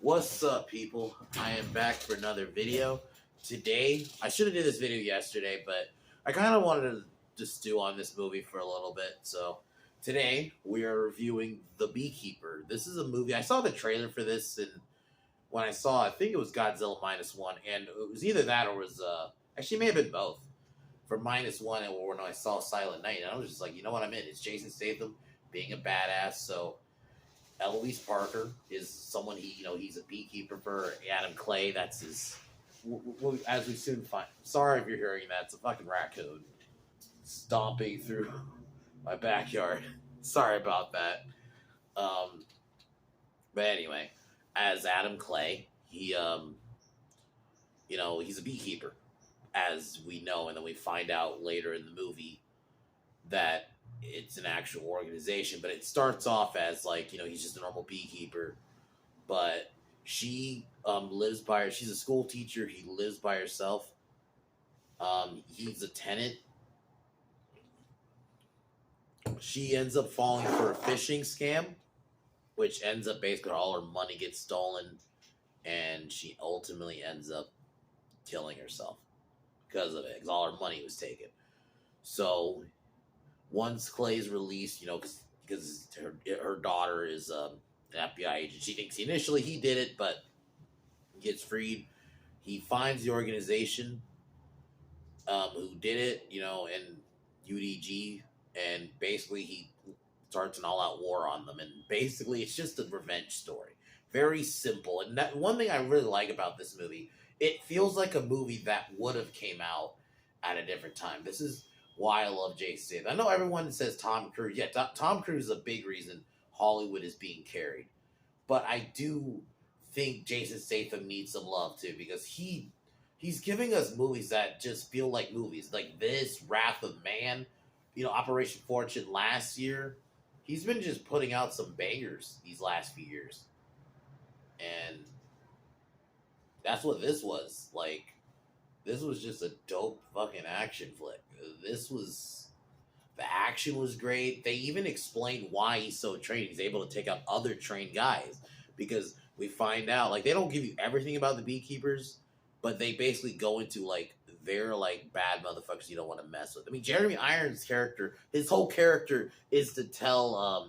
What's up, people? I am back for another video. Today, I should have did this video yesterday, but I kind of wanted to just stew on this movie for a little bit. So today, we are reviewing The Beekeeper. This is a movie. I saw the trailer for this, and when I think it was Godzilla minus one, and it was either that or it was actually it may have been both. For minus one, and when I saw Silent Night, and I was just like, you know what, I'm in. It's Jason Statham being a badass, so. Eloise Parker is someone he's a beekeeper for Adam Clay. That's his. As we soon find. Sorry if you're hearing that. It's a fucking raccoon stomping through my backyard. Sorry about that. But anyway, as Adam Clay, he's a beekeeper, as we know, and then we find out later in the movie that it's an actual organization, but it starts off as he's just a normal beekeeper, but she lives by her. She's a school teacher. He lives by herself. He's a tenant. She ends up falling for a phishing scam, which ends up basically all her money gets stolen, and she ultimately ends up killing herself because of it, because all her money was taken. So once Clay's released, because her daughter is an FBI agent, she thinks initially he did it, but gets freed. He finds the organization who did it, and UDG, and basically he starts an all-out war on them. And basically, it's just a revenge story, very simple. And that one thing I really like about this movie, it feels like a movie that would have came out at a different time. This is why I love Jason Statham. I know everyone says Tom Cruise. Yeah, Tom Cruise is a big reason Hollywood is being carried. But I do think Jason Statham needs some love too, because he's giving us movies that just feel like movies. Like this, Wrath of Man, Operation Fortune last year. He's been just putting out some bangers these last few years. And that's what this was. Like, this was just a dope fucking action flick. The action was great. They even explained why he's so trained. He's able to take out other trained guys, because we find out, they don't give you everything about the beekeepers, but they basically go into, they're, bad motherfuckers you don't want to mess with. I mean, Jeremy Irons' character, his whole character is to tell,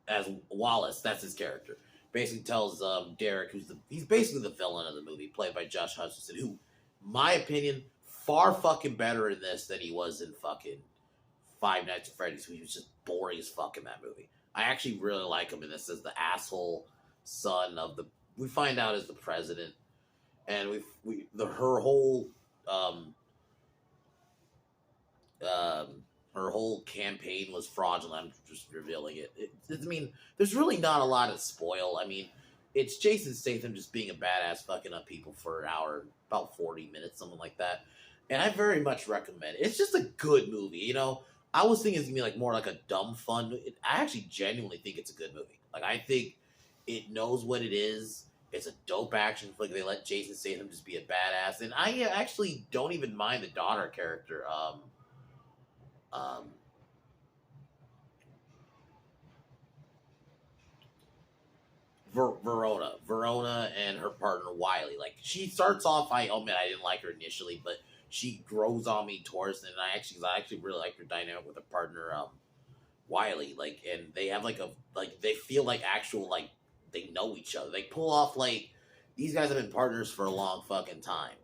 as Wallace, that's his character, basically tells Derek, he's basically the villain of the movie, played by Josh Hutcherson, who, my opinion, far fucking better in this than he was in fucking Five Nights at Freddy's, who he was just boring as fuck in that movie. I actually really like him in this as the asshole son of we find out as the president, and her whole her whole campaign was fraudulent. I'm just revealing it. I mean, there's really not a lot of spoil. I mean, it's Jason Statham just being a badass, fucking up people for an hour, about 40 minutes, something like that. And I very much recommend it. It's just a good movie, I was thinking it's going to be more like a dumb fun. I actually genuinely think it's a good movie. I think it knows what it is. It's a dope action flick. They let Jason Statham just be a badass. And I actually don't even mind the daughter character. Verona and her partner Wiley. She starts off, I admit I didn't like her initially, but she grows on me towards it, and I actually really like her dynamic with her partner Wiley. And they have they feel like actual they know each other. They pull off these guys have been partners for a long fucking time.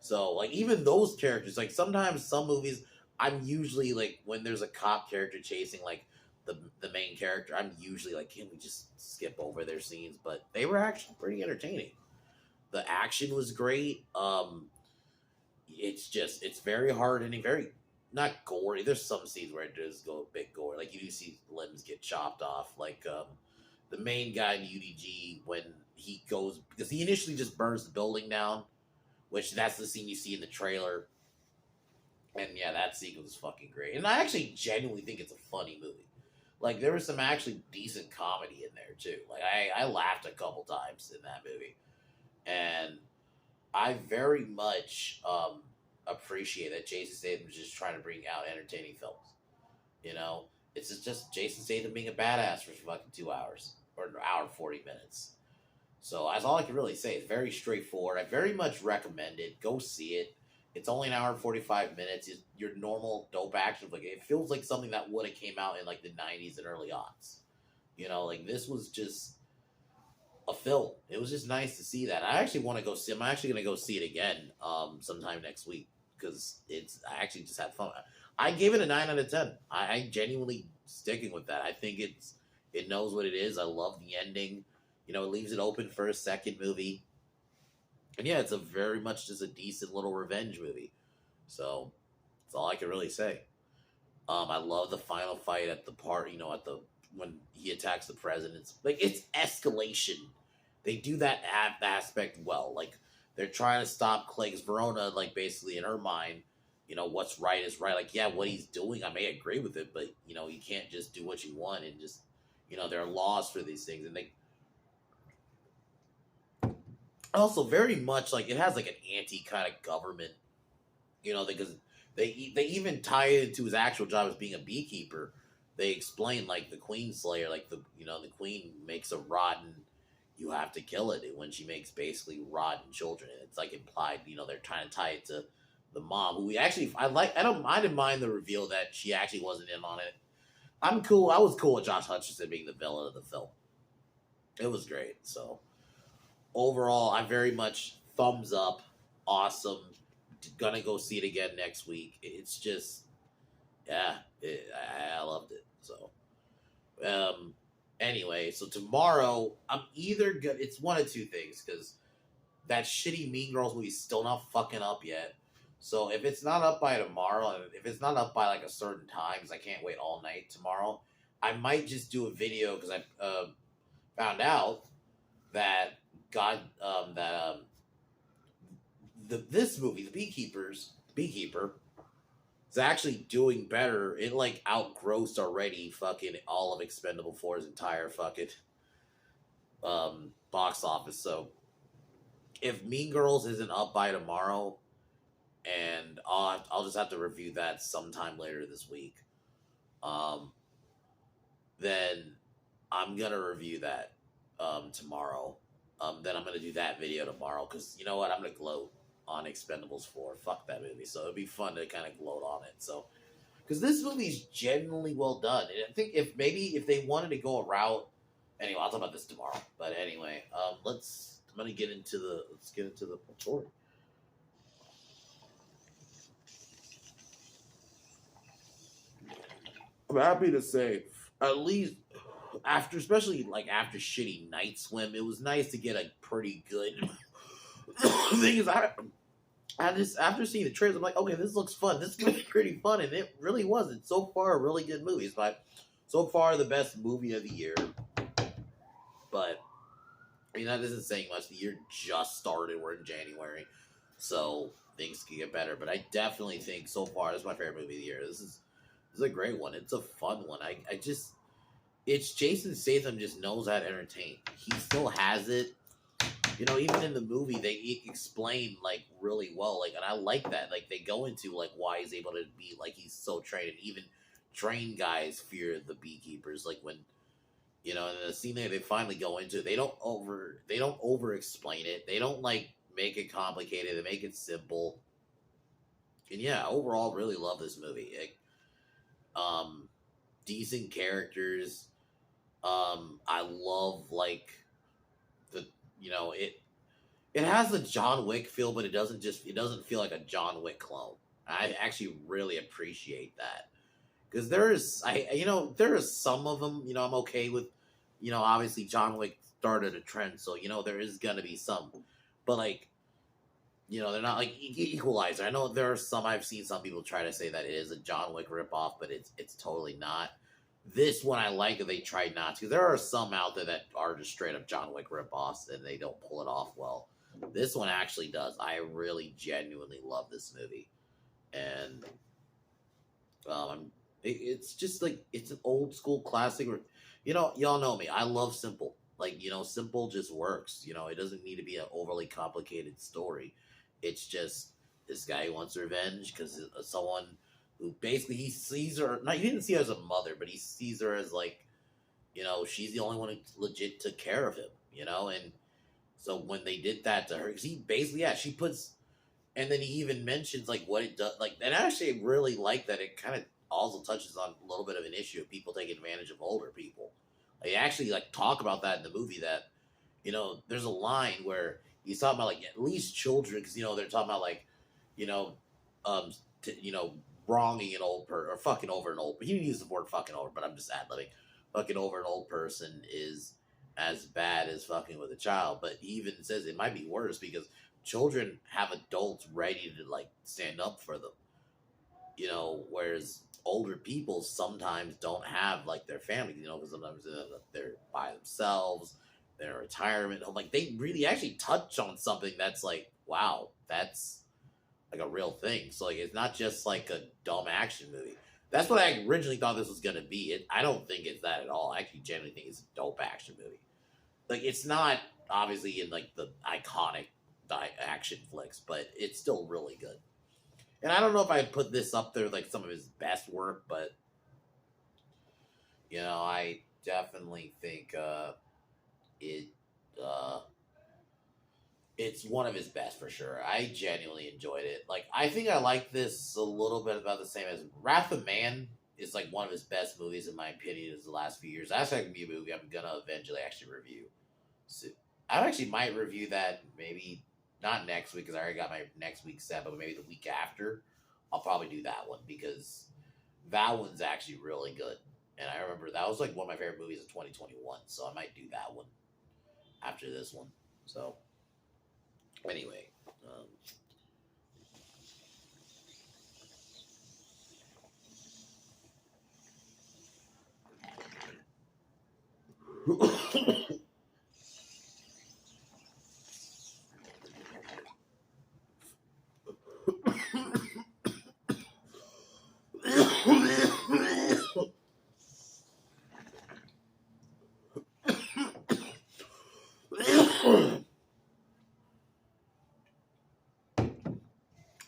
So even those characters, sometimes some movies, I'm usually when there's a cop character chasing the main character, I'm usually can we just skip over their scenes? But they were actually pretty entertaining. The action was great. It's very hard and very not gory. There's some scenes where it does go a bit gory. You do see limbs get chopped off. The main guy in UDG, when he goes, because he initially just burns the building down, which that's the scene you see in the trailer. And yeah, that sequence is fucking great. And I actually genuinely think it's a funny movie. There was some actually decent comedy in there, too. I laughed a couple times in that movie. And I very much appreciate that Jason Statham is just trying to bring out entertaining films. It's just Jason Statham being a badass for fucking 2 hours or an hour and 40 minutes. So that's all I can really say. It's very straightforward. I very much recommend it. Go see it. It's only an hour and 45 minutes. It's your normal dope action. Like it feels like something that would have came out in like the '90s and early aughts. Like this was just a film. It was just nice to see that. I actually want to go see. I'm actually gonna go see it again sometime next week because I actually just had fun. I gave it a 9 out of 10. I genuinely sticking with that. I think it knows what it is. I love the ending. It leaves it open for a second movie. And yeah, it's a very much just a decent little revenge movie. So that's all I can really say. I love the final fight at the part, at the when he attacks the president. Like it's escalation. They do that aspect well. Like they're trying to stop Cleggs Verona, like basically in her mind, what's right is right. Like, yeah, what he's doing, I may agree with it, but you can't just do what you want and just there are laws for these things. And they also very much like it has like an anti kind of government, because they even tie it into his actual job as being a beekeeper. They explain like the Queen Slayer, like the Queen makes a rotten, you have to kill it when she makes basically rotten children. And it's like implied, they're trying to tie it to the mom, who I didn't mind the reveal that she actually wasn't in on it. I'm cool. I was cool with Josh Hutcherson being the villain of the film. It was great. So overall, I very much thumbs up. Awesome. Gonna go see it again next week. It's just, yeah, I loved it. So, anyway, so tomorrow I'm either good. It's one of two things because that shitty Mean Girls movie's still not fucking up yet. So if it's not up by tomorrow, and if it's not up by like a certain time, because I can't wait all night tomorrow, I might just do a video because I found out that this movie, Beekeeper, is actually doing better. It like outgrossed already fucking all of Expendable 4's entire fucking box office. So if Mean Girls isn't up by tomorrow, and I'll just have to review that sometime later this week, then I'm gonna review that tomorrow. Then I'm gonna do that video tomorrow because you know what, I'm gonna gloat on Expendables 4. Fuck that movie. So it'd be fun to kind of gloat on it. So because this movie's genuinely well done, and I think if they wanted to go a route, anyway, I'll talk about this tomorrow. But anyway, let's get into the story. I'm happy to say, at least especially like after shitty Night Swim, it was nice to get a pretty good. The thing is, after seeing the trailers, I'm like, okay, this looks fun. This is gonna be pretty fun, and it really was. It's so far a really good movie. It's like so far the best movie of the year. But I mean, that isn't saying much. The year just started. We're in January, so things can get better. But I definitely think so far this is my favorite movie of the year. This is a great one. It's a fun one. It's Jason Statham just knows how to entertain. He still has it. Even in the movie, they explain like really well. Like, and I like that. Like, they go into like why he's able to be like he's so trained, and even trained guys fear the beekeepers. Like when, in the scene that they finally go into, they don't over explain it. They don't like make it complicated. They make it simple. And yeah, overall, really love this movie. Decent characters. I love like it has the John Wick feel, but it doesn't feel like a John Wick clone. I actually really appreciate that because there is some of them. I'm okay with. Obviously John Wick started a trend, so there is gonna be some, but like. They're not like Equalizer. I know there are some I've seen some people try to say that it is a John Wick ripoff, but it's totally not. This one I like that they tried not to. There are some out there that are just straight up John Wick ripoffs and they don't pull it off well. This one actually does. I really genuinely love this movie, and it's just like it's an old school classic. Y'all know me. I love simple. Like simple just works. It doesn't need to be an overly complicated story. It's just this guy who wants revenge because someone who basically he sees her. Not he didn't see her as a mother, but he sees her as like, she's the only one who legit took care of him. And so when they did that to her, 'cause he basically, yeah, she puts, and then he even mentions like what it does, like, and I actually really like that it kind of also touches on a little bit of an issue of people taking advantage of older people. They actually like talk about that in the movie that there's a line where he's talking about like at least children because they're talking about like you know um wronging an old person or fucking over an old. He didn't use the word fucking over, but I'm just ad libbing. Fucking over an old person is as bad as fucking with a child, but he even says it might be worse because children have adults ready to like stand up for them. Whereas older people sometimes don't have like their family, because sometimes they're by themselves, they're in retirement home. Like they really actually touch on something that's like, wow, that's like a real thing. So like it's not just like a dumb action movie. That's what I originally thought this was gonna be. I don't think it's that at all. I actually genuinely think it's a dope action movie. Like it's not obviously in like the iconic action flicks, but it's still really good. And I don't know if I'd put this up there like some of his best work, but I definitely think it uh it's one of his best for sure. I genuinely enjoyed it. Like I think I like this a little bit about the same as Wrath of Man is like one of his best movies in my opinion is the last few years. That's gonna be a movie I'm gonna eventually actually review. So I actually might review that maybe not next week because I already got my next week set, but maybe the week after. I'll probably do that one because that one's actually really good. And I remember that was like one of my favorite movies of 2021. So I might do that one after this one. So anyway,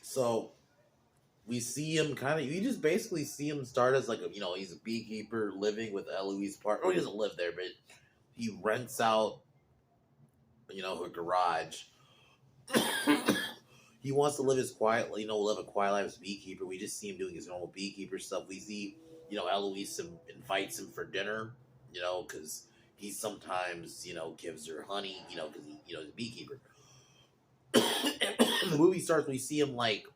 so we see him kind of. You just basically see him start as like he's a beekeeper living with Eloise Park. Oh, he doesn't live there, but he rents out her garage. He wants to live his quiet, live a quiet life as a beekeeper. We just see him doing his normal beekeeper stuff. We see, Eloise invites him for dinner, because he sometimes, gives her honey, because he's a beekeeper. The movie starts, we see him like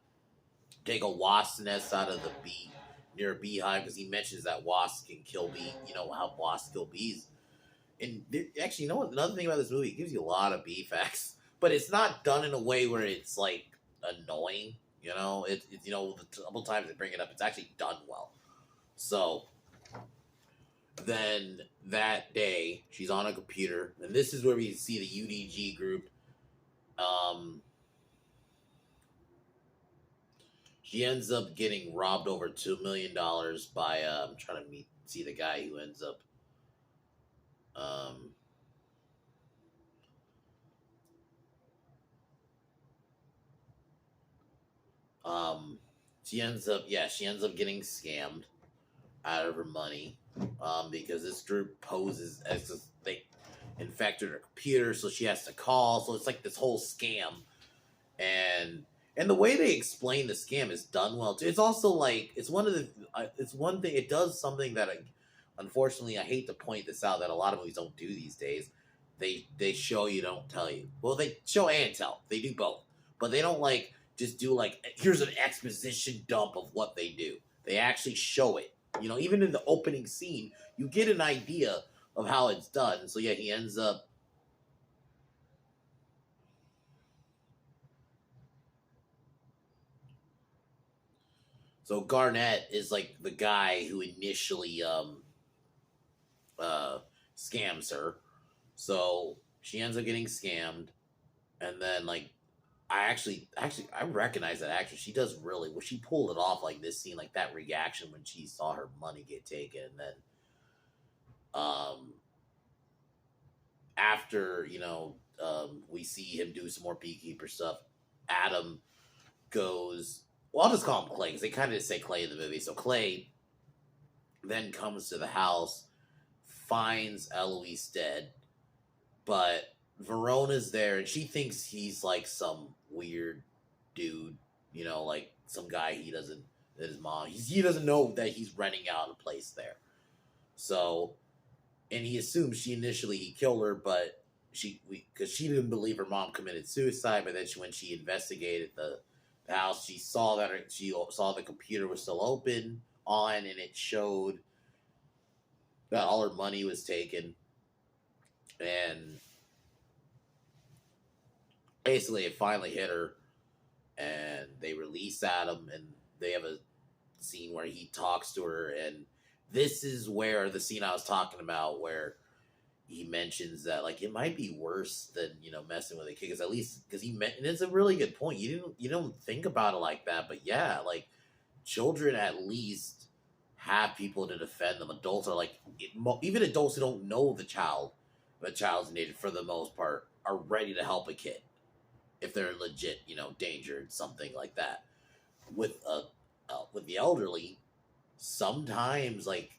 take a wasp nest out of the bee near a beehive because he mentions that wasps can kill how wasps kill bees. And actually, another thing about this movie, it gives you a lot of bee facts, but it's not done in a way where it's like annoying. It's the couple times they bring it up, it's actually done well. So then that day, she's on a computer, and this is where we see the UDG group. She ends up getting robbed over $2 million by I'm trying to see the guy who ends up um um she ends up getting scammed out of her money because this group poses as if they infected her computer, so she has to call. So it's like this whole scam, and the way they explain the scam is done well too. It's also like it's one thing. It does something that unfortunately I hate to point this out that a lot of movies don't do these days. They show you, don't tell you. Well, they show and tell. They do both, but they don't like just do like here's an exposition dump of what they do. They actually show it. Even in the opening scene, you get an idea of how it's done. So yeah, he ends up. So Garnett is like the guy who initially uh scams her. So she ends up getting scammed, and then like I recognize that actress. She does really well. She pulled it off like this scene, like that reaction when she saw her money get taken, and then um after we see him do some more beekeeper stuff. Adam goes Well, I'll just call him Clay because they kind of just say Clay in the movie. So Clay then comes to the house, finds Eloise dead, but Verona's there and she thinks he's like some weird dude, like some guy that his mom, he doesn't know that he's renting out a place there. So, and he assumes he killed her, but because she didn't believe her mom committed suicide, but then when she investigated the house, she saw the computer was still open on, and it showed that all her money was taken, and basically it finally hit her, and they release Adam, and they have a scene where he talks to her, and this is where the scene I was talking about, where he mentions that like it might be worse than messing with a kid, because at least because and it's a really good point. You don't think about it like that, but yeah, like children at least have people to defend them. Adults are like even adults who don't know the child's needed for the most part are ready to help a kid if they're in legit danger and something like that. With the elderly, sometimes like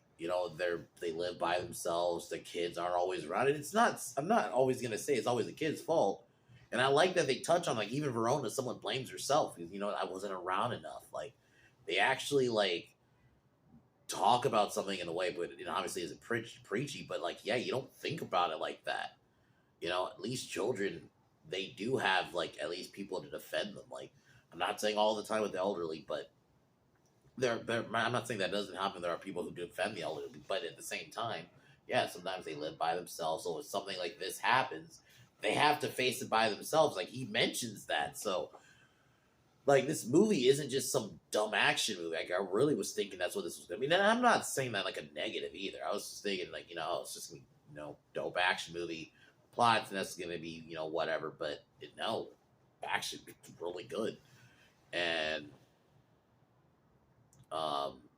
they live by themselves, the kids aren't always around, and I'm not always gonna say it's always the kid's fault. And I like that they touch on like even Verona, someone blames herself because I wasn't around enough. Like they actually like talk about something in a way, but obviously it's preachy, but like yeah, you don't think about it like that. At least children, they do have like at least people to defend them. Like I'm not saying all the time with the elderly, but I'm not saying that doesn't happen. There are people who defend the elderly, but at the same time, yeah, sometimes they live by themselves. So if something like this happens, they have to face it by themselves. Like he mentions that. So like this movie isn't just some dumb action movie. Like I really was thinking that's what this was gonna be. And I'm not saying that like a negative either. I was just thinking like, it's just gonna be, dope action movie. Plot, and that's gonna be, whatever. But no, action is really good. And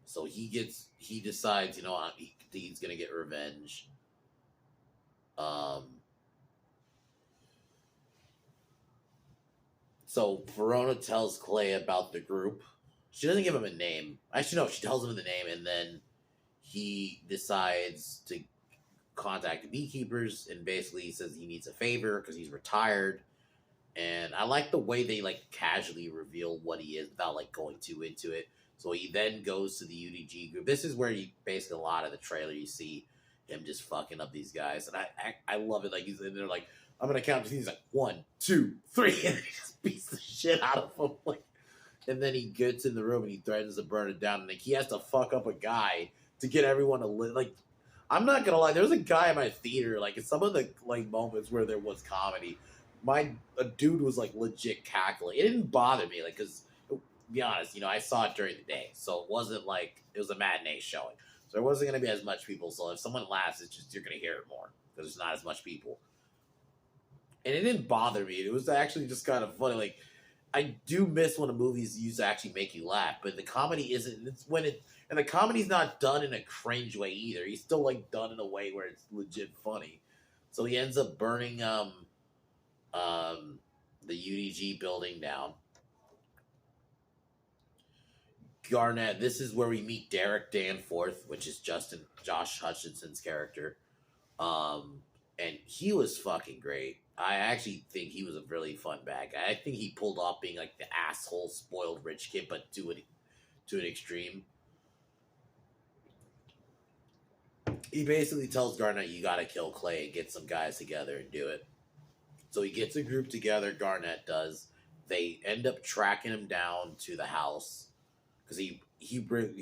so he decides, he's gonna get revenge. So Verona tells Clay about the group. She doesn't give him a name. Actually, no, she tells him the name, and then he decides to contact the Beekeepers, and basically he says he needs a favor because he's retired. And I like the way they like casually reveal what he is without like going too into it. So he then goes to the UDG group. This is where you basically a lot of the trailer you see him just fucking up these guys, and I love it. Like he's in there like I'm gonna count. He's like 1, 2, 3, and he just beats the shit out of them. Like, and then he gets in the room and he threatens to burn it down, and like he has to fuck up a guy to get everyone to live. Like I'm not gonna lie, there was a guy in my theater like in some of the like moments where there was comedy. A dude was like legit cackling. It didn't bother me, like, because be honest, I saw it during the day, so it wasn't like it was a matinee showing, so there wasn't going to be as much people. So if someone laughs, it's just you're going to hear it more because there's not as much people, and it didn't bother me. It was actually just kind of funny. Like I do miss when the movies used to actually make you laugh, but the comedy isn't. It's when it and the comedy's not done in a cringe way either. He's still like done in a way where it's legit funny. So he ends up burning the UDG building down. Garnett, this is where we meet Derek Danforth, which is Josh Hutchinson's character. And he was fucking great. I actually think he was a really fun bad guy. I think he pulled off being like the asshole, spoiled rich kid, but to an extreme. He basically tells Garnett, you gotta kill Clay and get some guys together and do it. So he gets a group together, Garnett does. They end up tracking him down to the house because he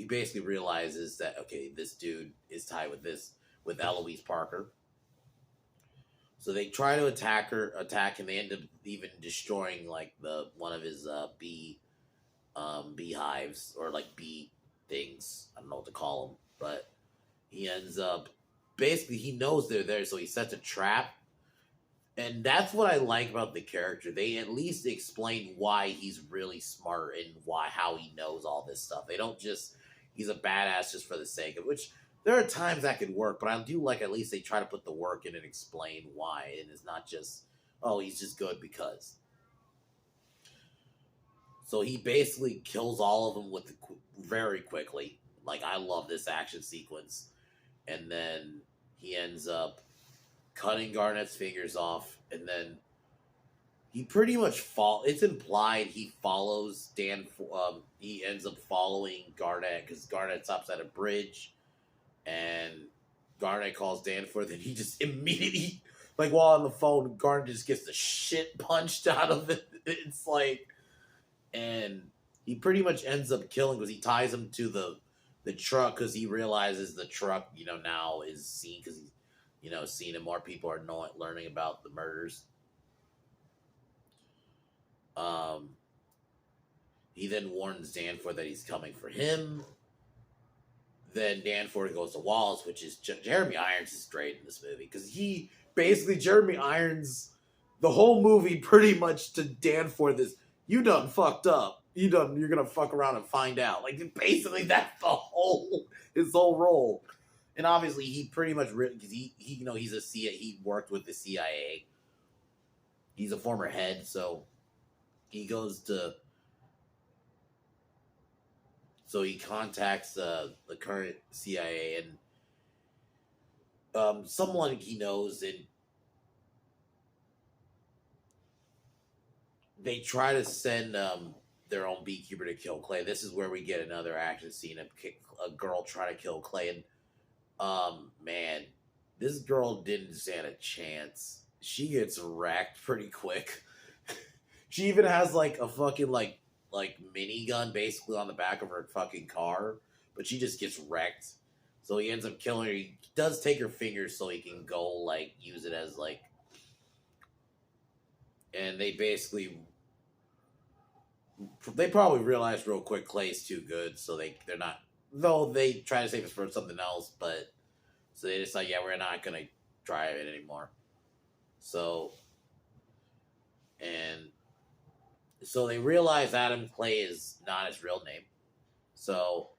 basically realizes that, okay, this dude is tied with Eloise Parker. So they try to attack him. They end up even destroying like one of his beehives, or like bee things. I don't know what to call them, but he ends up basically he knows they're there, so he sets a trap. And that's what I like about the character. They at least explain why he's really smart and how he knows all this stuff. They don't just he's a badass just for the sake of, which there are times that could work, but I do like at least they try to put the work in and explain why, and it's not just, oh, he's just good because. So he basically kills all of them very quickly. Like, I love this action sequence. And then he ends up cutting Garnet's fingers off, and then he pretty much it's implied he follows he ends up following Garnet because Garnet stops at a bridge, and Garnet calls Danforth, and he just immediately, like, while on the phone, Garnet just gets the shit punched out of it. It's like, and he pretty much ends up killing because he ties him to the truck because he realizes the truck, now is seen because he's, seen, and more people are learning about the murders. He then warns Danforth that he's coming for him. Then Danforth goes to Wallace, which is Jeremy Irons is great in this movie because Jeremy Irons the whole movie pretty much to Danforth is, you done fucked up. You're gonna fuck around and find out. Like, basically that's his whole role. And obviously he pretty much, because he worked with the CIA. He's a former head, so he he contacts the current CIA and someone he knows, and they try to send their own Beekeeper to kill Clay. This is where we get another action scene of a girl trying to kill Clay, and man, this girl didn't stand a chance. She gets wrecked pretty quick. She even has like a fucking like minigun basically on the back of her fucking car, but she just gets wrecked. So he ends up killing her. He does take her fingers so he can go like use it as like, and they probably realized real quick Clay's too good, so they're not, though they try to save us for something else, but so they decide, yeah, we're not gonna try it anymore. So they realize Adam Clay is not his real name. So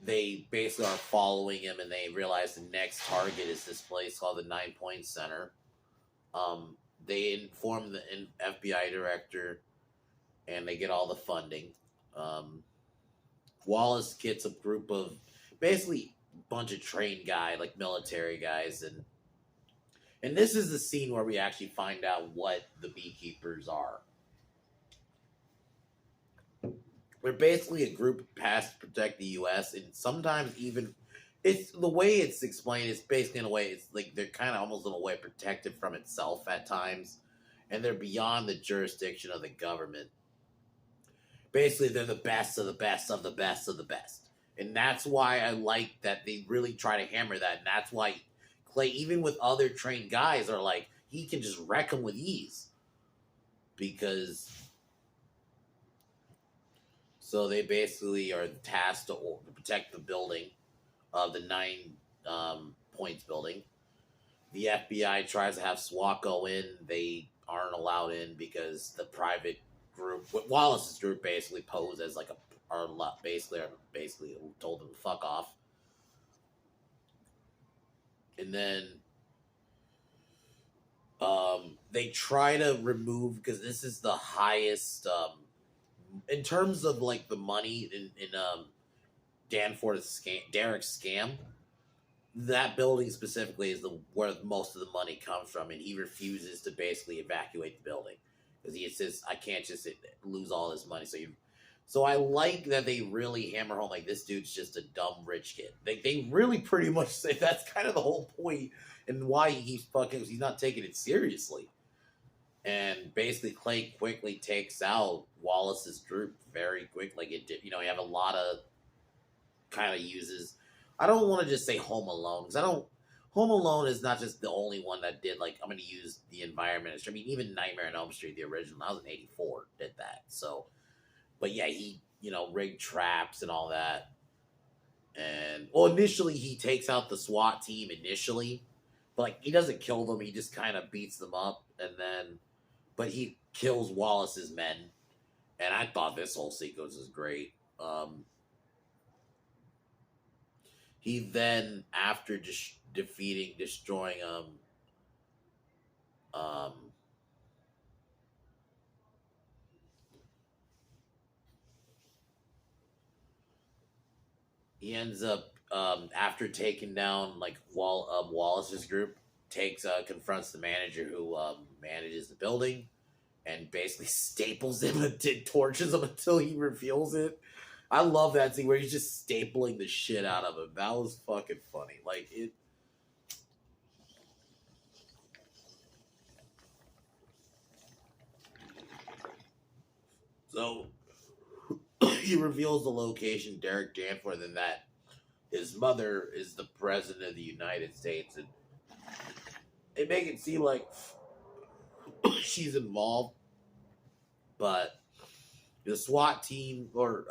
they basically are following him, and they realize the next target is this place called the 9 Point Center. They inform the FBI director, and they get all the funding. Wallace gets a group of basically a bunch of trained guys, like military guys, and this is the scene where we actually find out what the Beekeepers are. They're basically a group passed to protect the U.S. and sometimes even, it's the way it's explained. It's basically in a way, it's like they're kind of almost in a way protected from itself at times, and they're beyond the jurisdiction of the government. Basically, they're the best of the best of the best of the best, and that's why I like that they really try to hammer that. And that's why Clay, even with other trained guys, are like he can just wreck them with ease because. So they basically are tasked to protect the building of the 9 Points building. The FBI tries to have SWAT go in. They aren't allowed in because the private group, Wallace's group, basically posed as like basically told them to fuck off. And then they try to remove, because this is the highest in terms of like the money in Danforth's Derek's scam. That building specifically is where most of the money comes from, and he refuses to basically evacuate the building because he says, "I can't just lose all this money." So I like that they really hammer home like this dude's just a dumb rich kid. They really pretty much say that's kind of the whole point and why he's not taking it seriously. And basically, Clay quickly takes out Wallace's group very quick. Like it did, you have a lot of kind of uses. I don't want to just say Home Alone because Home Alone is not just the only one that did like I'm going to use the environment. I mean, even Nightmare on Elm Street, the original, that was in '84, did that. So, but yeah, he rigged traps and all that. And initially he takes out the SWAT team initially, but like he doesn't kill them. He just kind of beats them up, and then. But he kills Wallace's men, and I thought this whole sequence was great. He then, after destroying he ends up after taking down like Wallace's group, takes confronts the manager who manages the building, and basically staples him and torches him until he reveals it. I love that scene where he's just stapling the shit out of him. That was fucking funny. Like it. So he reveals the location, Derek Danforth, and that his mother is the president of the United States, and they make it seem like she's involved, but the SWAT team or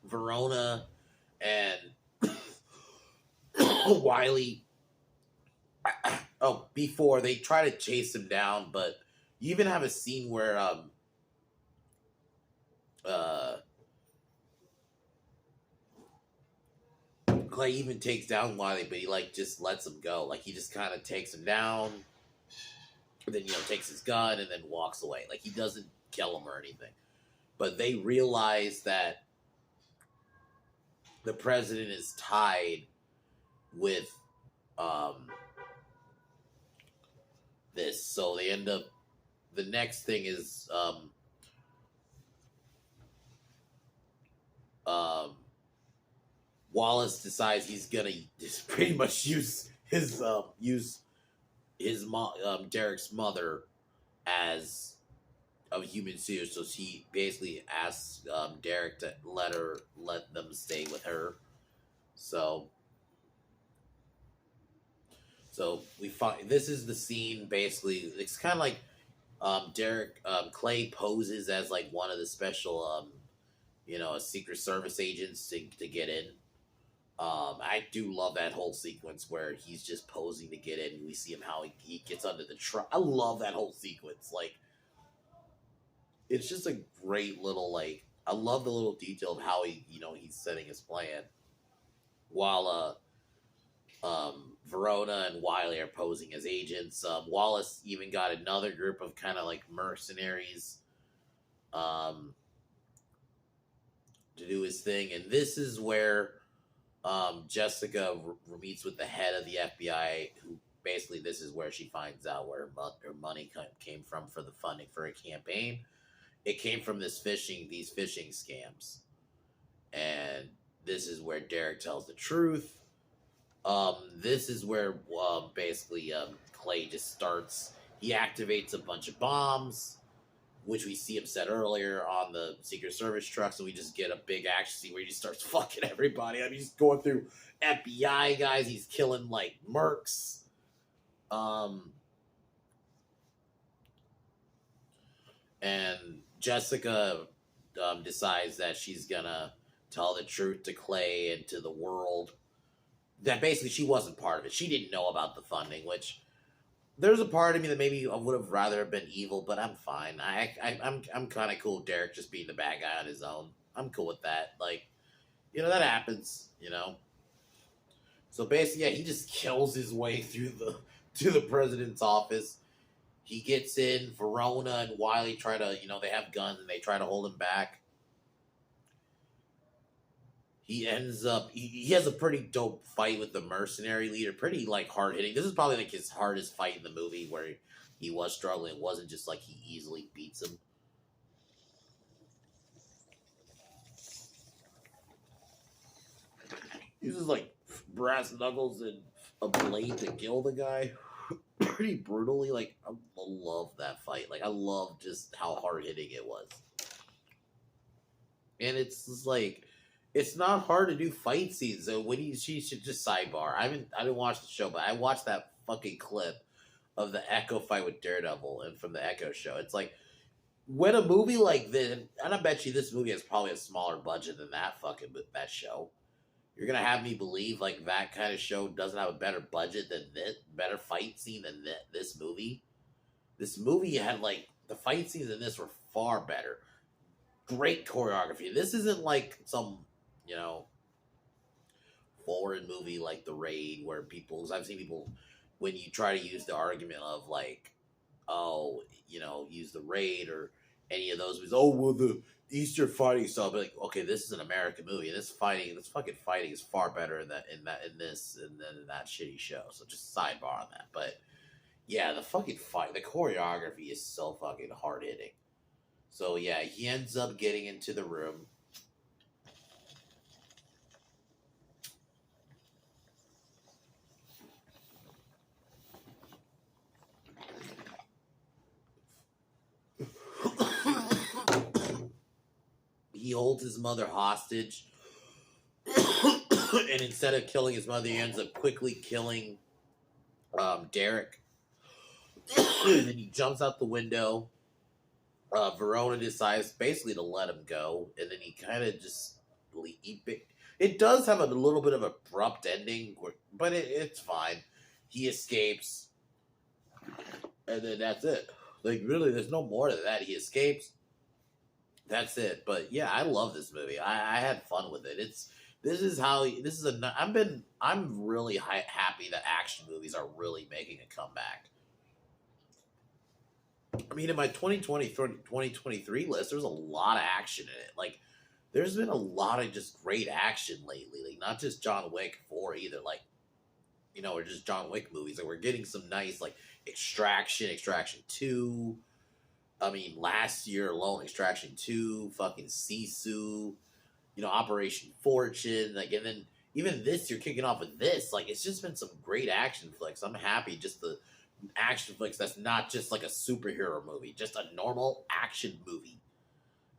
Verona and Wiley. Oh, before they try to chase him down, but you even have a scene where uh, Clay even takes down Wiley, but he like just lets him go. Like he just kind of takes him down, and then takes his gun and then walks away. Like he doesn't kill him or anything. But they realize that the president is tied with this, so they end up. The next thing is um, Wallace decides he's gonna just pretty much use his Derek's mother as a human suit. So he basically asks Derek to let them stay with her. So we find this is the scene. Basically, it's kind of like Derek Clay poses as like one of the special Secret Service agents to get in. I do love that whole sequence where he's just posing to get in. We see him how he gets under the truck. I love that whole sequence. Like, it's just a great little like. I love the little detail of how he's setting his plan, while Verona and Wiley are posing as agents. Wallace even got another group of kind of like mercenaries, to do his thing, and this is where Jessica meets with the head of the FBI, who basically this is where she finds out where her money came from for the funding for a campaign. It came from these phishing scams, and this is where Derek tells the truth. This is where basically Clay just starts. He activates a bunch of bombs, which we see him set earlier on the Secret Service truck. So we just get a big action scene where he just starts fucking everybody. I mean, he's going through FBI guys. He's killing like mercs. And Jessica decides that she's gonna tell the truth to Clay and to the world. That basically she wasn't part of it. She didn't know about the funding, which there's a part of me that maybe I would have rather have been evil, but I'm fine. I'm kind of cool with Derek just being the bad guy on his own. I'm cool with that. Like, that happens, So basically, yeah, he just kills his way through to the president's office. He gets in. Verona and Wiley try to, they have guns and they try to hold him back. He ends up, he has a pretty dope fight with the mercenary leader. Pretty, like, hard-hitting. This is probably, like, his hardest fight in the movie where he was struggling. It wasn't just, like, he easily beats him. He uses, like, brass knuckles and a blade to kill the guy. Pretty brutally. Like, I love that fight. Like, I love just how hard-hitting it was. And it's just, like... It's not hard to do fight scenes. So she should just sidebar. I didn't watch the show, but I watched that fucking clip of the Echo fight with Daredevil and from the Echo show. It's like when a movie like this, and I bet you this movie has probably a smaller budget than that show. You're gonna have me believe like that kind of show doesn't have a better budget than this, better fight scene than this movie. This movie had like the fight scenes in this were far better. Great choreography. This isn't like some foreign movie like The Raid where I've seen people when you try to use the argument of like, oh, use The Raid or any of those movies. Oh well, the Eastern fighting style. But like, okay, this is an American movie. This fucking fighting is far better in this and than in that shitty show. So just sidebar on that. But yeah, the fucking fight, the choreography is so fucking hard hitting. So yeah, he ends up getting into the room. He holds his mother hostage, and instead of killing his mother, he ends up quickly killing Derek. And then he jumps out the window. Verona decides basically to let him go, and then he kind of just it does have a little bit of an abrupt ending, but it's fine. He escapes, and then that's it. Like really, there's no more to that. He escapes. That's it. But yeah, I love this movie. I had fun with it. I'm really happy that action movies are really making a comeback. I mean, in my 2023 list, there's a lot of action in it. Like, there's been a lot of just great action lately. Like, not just John Wick 4 either. Like, or just John Wick movies. Like, we're getting some nice, like, Extraction 2. I mean, last year alone, Extraction 2, fucking Sisu, Operation Fortune. Like, and then even this, you're kicking off with this. Like, it's just been some great action flicks. I'm happy just the action flicks that's not just like a superhero movie, just a normal action movie.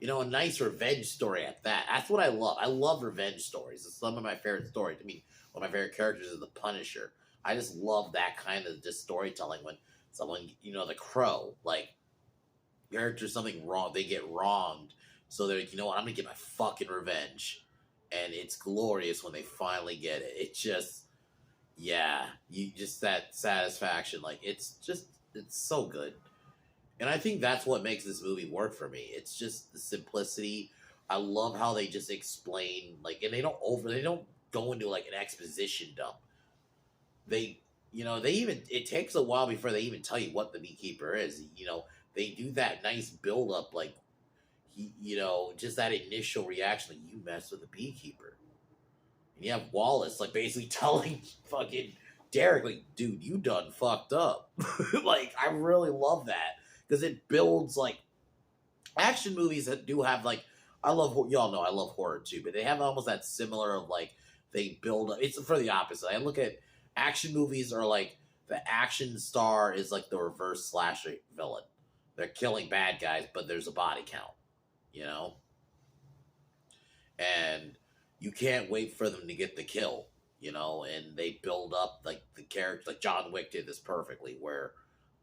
A nice revenge story at that. That's what I love. I love revenge stories. It's some of my favorite stories. I mean, one of my favorite characters is the Punisher. I just love that kind of just storytelling when someone, the Crow, like, characters something wrong, they get wronged. So they're like, you know what, I'm gonna get my fucking revenge. And it's glorious when they finally get it. It just, yeah, you just that satisfaction. Like, it's so good. And I think that's what makes this movie work for me. It's just the simplicity. I love how they just explain, like, and they don't go into like an exposition dump. They, it takes a while before they even tell you what the Beekeeper is. They do that nice build up, like, just that initial reaction, like, you mess with the Beekeeper. And you have Wallace, like, basically telling fucking Derek, like, dude, you done fucked up. Like, I really love that. Because it builds, like, action movies that do have, like, y'all know I love horror too, but they have almost that similar of, like, they build up, it's for the opposite. I look at action movies are like, the action star is like the reverse slasher villain. They're killing bad guys, but there's a body count, And you can't wait for them to get the kill, and they build up, like, the character, like John Wick did this perfectly, where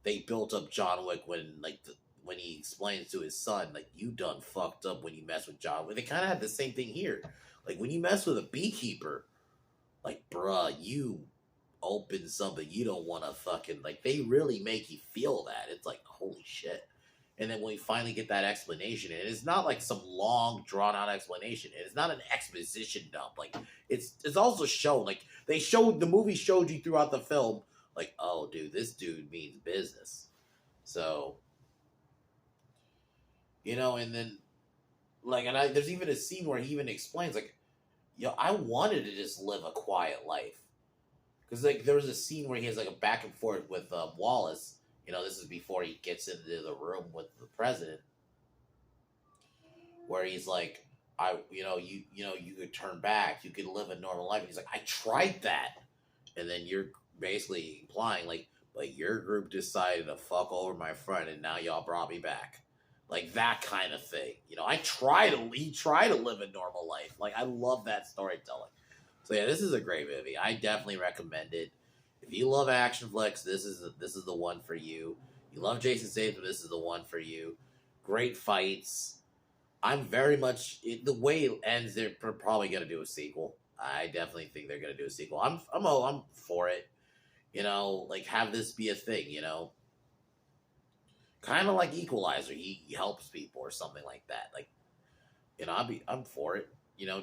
they built up John Wick when he explains to his son, like, you done fucked up when you mess with John Wick. They kind of had the same thing here. Like, when you mess with a Beekeeper, like, bruh, you open something you don't want to fucking, like, they really make you feel that. It's like, holy shit. And then when we finally get that explanation, and it's not like some long drawn out explanation, it's not an exposition dump. Like, it's also shown, like, the movie showed you throughout the film, like, oh dude, this dude means business. So, and then, like, and there's even a scene where he even explains, like, I wanted to just live a quiet life. Because, like, there was a scene where he has, like, a back and forth with Wallace. This is before he gets into the room with the president. Where he's like, you could turn back. You could live a normal life. And he's like, I tried that. And then you're basically implying, like, but your group decided to fuck over my friend, and now y'all brought me back. Like, that kind of thing. He tried to live a normal life. Like, I love that storytelling. So yeah, this is a great movie. I definitely recommend it. If you love action flicks, this is the one for you. You love Jason Statham, this is the one for you. Great fights. I'm very much the way it ends. They're probably gonna do a sequel. I definitely think they're gonna do a sequel. I'm for it. Like, have this be a thing. Kind of like Equalizer. He helps people or something like that. Like, I'm for it.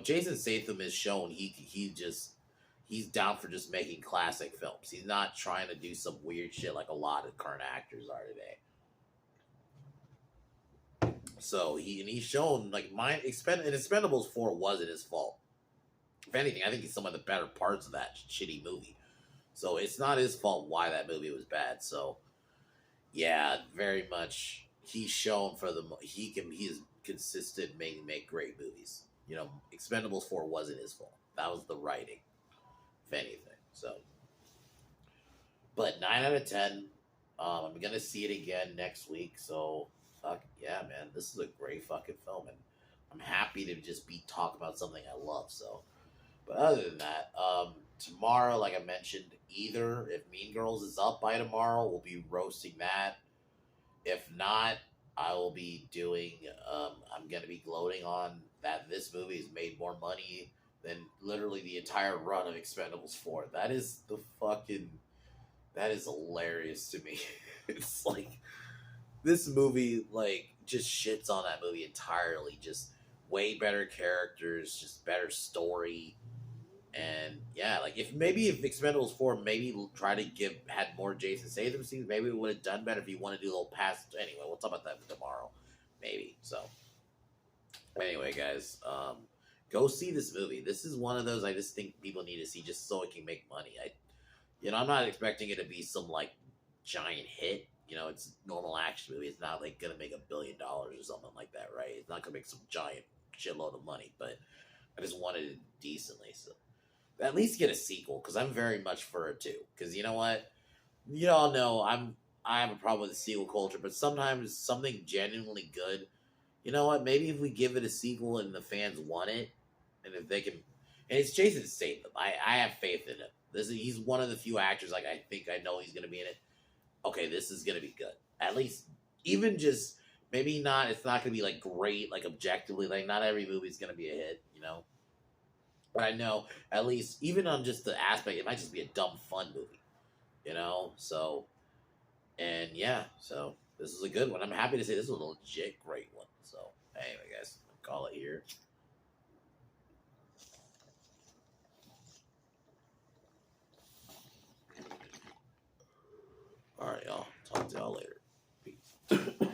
Jason Statham has shown he's down for just making classic films. He's not trying to do some weird shit like a lot of current actors are today. So he's shown like Expendables 4 wasn't his fault. If anything, I think it's some of the better parts of that shitty movie. So it's not his fault why that movie was bad. So yeah, very much he's shown for the he is consistent make great movies. You know, Expendables 4 wasn't his fault. That was the writing, if anything. So, but 9 out of 10. I'm gonna see it again next week. So fuck yeah, man, this is a great fucking film, and I'm happy to just be talking about something I love. So, but other than that, tomorrow, like I mentioned, either if Mean Girls is up by tomorrow, we'll be roasting that. If not, I will be doing. I'm gonna be gloating on that this movie has made more money than literally the entire run of Expendables 4. That is the fucking. That is hilarious to me. It's like this movie, like, just shits on that movie entirely. Just way better characters, just better story. And yeah, like if Expendables 4 maybe try to had more Jason Statham scenes, maybe it would have done better if you want to do a little past. Anyway, we'll talk about that tomorrow, maybe. So anyway, guys, go see this movie. This is one of those I just think people need to see just so it can make money. I'm not expecting it to be some like giant hit. It's a normal action movie. It's not like gonna make $1 billion or something like that, right? It's not gonna make some giant shitload of money, but I just wanted it decently. So at least get a sequel because I'm very much for it too. Because you know what, you all know I have a problem with the sequel culture, but sometimes something genuinely good. You know what? Maybe if we give it a sequel and the fans want it, and if they can, and it's Jason Statham. I have faith in him. He's one of the few actors like I think I know he's gonna be in it. Okay, this is gonna be good. At least even just maybe not. It's not gonna be like great, like objectively. Like not every movie's gonna be a hit. But I know at least even on just the aspect, it might just be a dumb fun movie. So and yeah, so this is a good one. I'm happy to say this was a legit great one. So anyway, guys, I'll call it here. All right, y'all. Talk to y'all later. Peace.